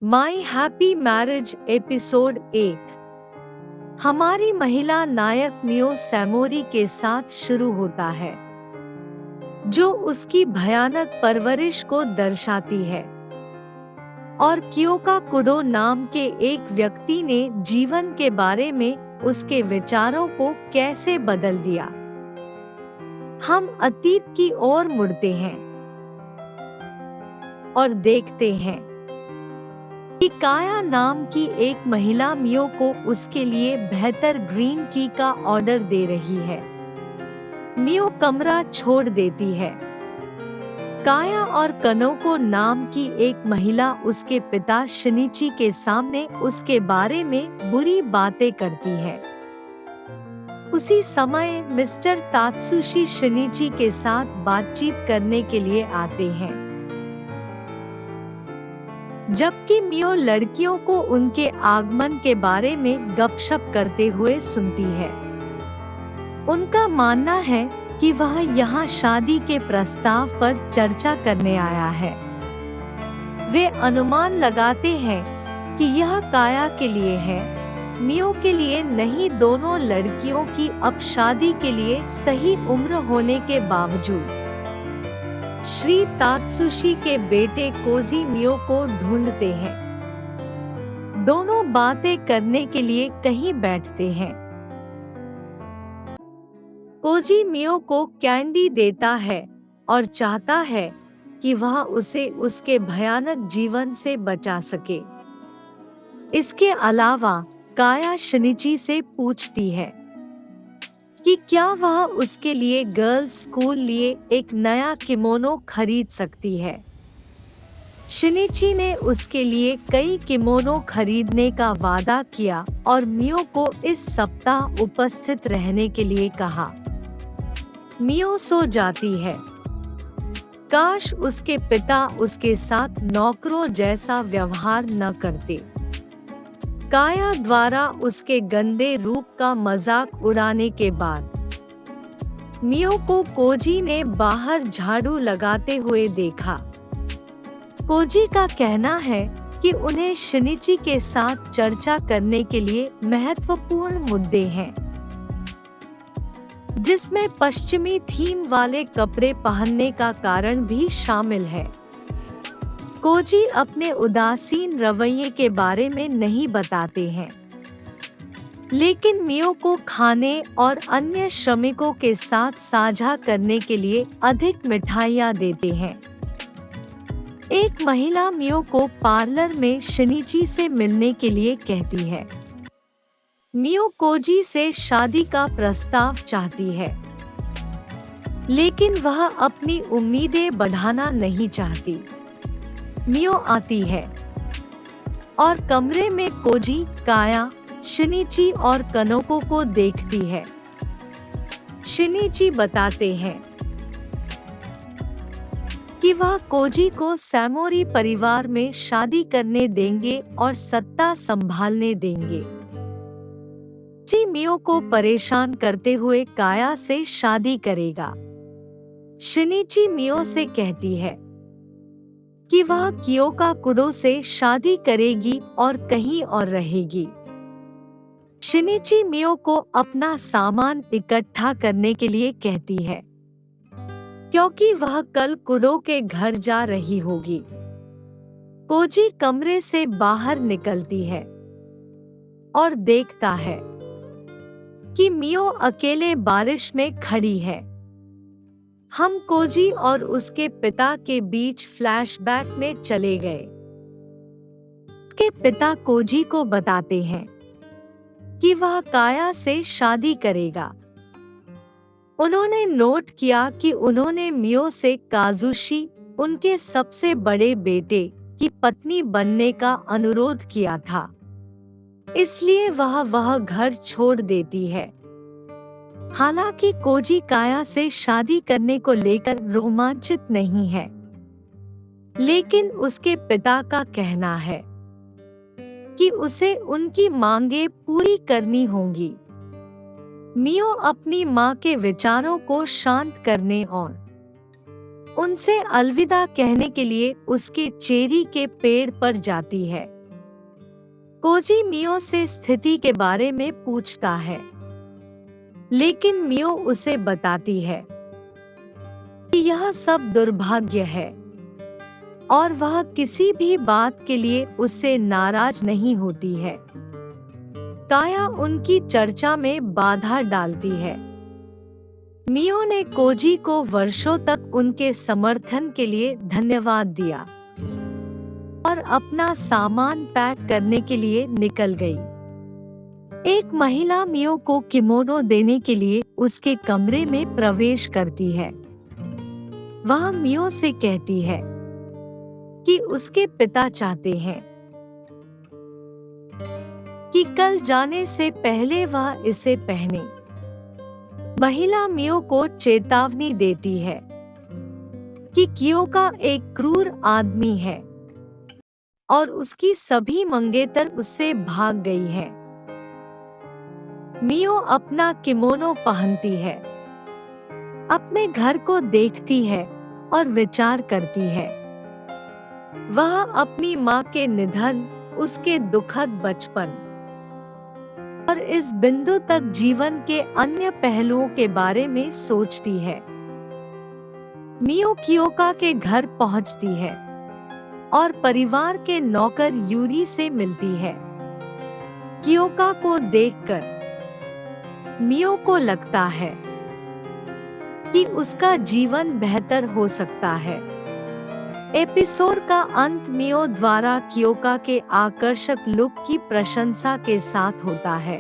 My happy marriage episode 8 हमारी महिला नायक मियो सैमोरी के साथ शुरू होता है, जो उसकी भयानक परवरिश को दर्शाती है और कियोका कुडो नाम के एक व्यक्ति ने जीवन के बारे में उसके विचारों को कैसे बदल दिया। हम अतीत की ओर मुड़ते हैं और देखते हैं कि काया नाम की एक महिला मियो को उसके लिए बेहतर ग्रीन टी का ऑर्डर दे रही है। मियो कमरा छोड़ देती है। काया और कनोको नाम की एक महिला उसके पिता शिनिची के सामने उसके बारे में बुरी बातें करती है। उसी समय मिस्टर तात्सुशी शिनिची के साथ बातचीत करने के लिए आते हैं, जबकि मियो लड़कियों को उनके आगमन के बारे में गपशप करते हुए सुनती है। उनका मानना है कि वह यहाँ शादी के प्रस्ताव पर चर्चा करने आया है। वे अनुमान लगाते हैं कि यह काया के लिए है, मियो के लिए नहीं। दोनों लड़कियों की अब शादी के लिए सही उम्र होने के बावजूद श्री तात्सुशी के बेटे कोजी मियो को ढूंढते हैं। दोनों बातें करने के लिए कहीं बैठते हैं। कोजी मियो को कैंडी देता है और चाहता है कि वह उसे उसके भयानक जीवन से बचा सके। इसके अलावा काया शिनिची से पूछती है कि क्या वह उसके लिए गर्ल्स स्कूल लिए एक नया किमोनो खरीद सकती है। शिनिची ने उसके लिए कई किमोनो खरीदने का वादा किया और मियो को इस सप्ताह उपस्थित रहने के लिए कहा। मियो सो जाती है। काश उसके पिता उसके साथ नौकरों जैसा व्यवहार न करते। काया द्वारा उसके गंदे रूप का मजाक उड़ाने के बाद मियो को कोजी ने बाहर झाड़ू लगाते हुए देखा। कोजी का कहना है कि उन्हें शिनिची के साथ चर्चा करने के लिए महत्वपूर्ण मुद्दे हैं, जिसमें पश्चिमी थीम वाले कपड़े पहनने का कारण भी शामिल है। कोजी अपने उदासीन रवैये के बारे में नहीं बताते हैं, लेकिन मियो को खाने और अन्य श्रमिकों के साथ साझा करने के लिए अधिक मिठाइयाँ देते हैं। एक महिला मियो को पार्लर में शिनिची से मिलने के लिए कहती है। मियो कोजी से शादी का प्रस्ताव चाहती है, लेकिन वह अपनी उम्मीदें बढ़ाना नहीं चाहती। मियो आती है और कमरे में कोजी, काया, शिनिची और कनोको को देखती है। शिनिची बताते हैं कि वह कोजी को सैमोरी परिवार में शादी करने देंगे और सत्ता संभालने देंगे। कोजी मियो को परेशान करते हुए काया से शादी करेगा। शिनिची मियो से कहती है कि वह कियोका कुडो से शादी करेगी और कहीं और रहेगी। शिनिची मियो को अपना सामान इकट्ठा करने के लिए कहती है, क्योंकि वह कल कुडो के घर जा रही होगी। कोजी कमरे से बाहर निकलती है और देखता है कि मियो अकेले बारिश में खड़ी है। हम कोजी और उसके पिता के बीच फ्लैशबैक में चले गए। उसके पिता कोजी को बताते हैं कि वह काया से शादी करेगा। उन्होंने नोट किया कि उन्होंने मियो से काजुशी, उनके सबसे बड़े बेटे, की पत्नी बनने का अनुरोध किया था, इसलिए वह घर छोड़ देती है। हालांकि कोजी काया से शादी करने को लेकर रोमांचित नहीं है, लेकिन उसके पिता का कहना है कि उसे उनकी मांगें पूरी करनी होंगी। मियो अपनी मां के विचारों को शांत करने और उनसे अलविदा कहने के लिए उसके चेरी के पेड़ पर जाती है। कोजी मियो से स्थिति के बारे में पूछता है, लेकिन मियो उसे बताती है कि यह सब दुर्भाग्य है और वह किसी भी बात के लिए उससे नाराज नहीं होती है। काया उनकी चर्चा में बाधा डालती है। मियो ने कोजी को वर्षों तक उनके समर्थन के लिए धन्यवाद दिया और अपना सामान पैक करने के लिए निकल गई। एक महिला मियो को किमोनो देने के लिए उसके कमरे में प्रवेश करती है। वह मियो से कहती है कि उसके पिता चाहते हैं कि कल जाने से पहले वह इसे पहने। महिला मियो को चेतावनी देती है कि कियोका एक क्रूर आदमी है और उसकी सभी मंगेतर उससे भाग गई हैं। मियो अपना किमोनो पहनती है, अपने घर को देखती है और विचार करती है। वह अपनी माँ के निधन, उसके दुखद बचपन और इस बिंदु तक जीवन के अन्य पहलुओं के बारे में सोचती है। मियो कियोका के घर पहुंचती है और परिवार के नौकर यूरी से मिलती है। कियोका को देखकर मियो को लगता है कि उसका जीवन बेहतर हो सकता है। एपिसोड का अंत मियो द्वारा कियोका के आकर्षक लुक की प्रशंसा के साथ होता है।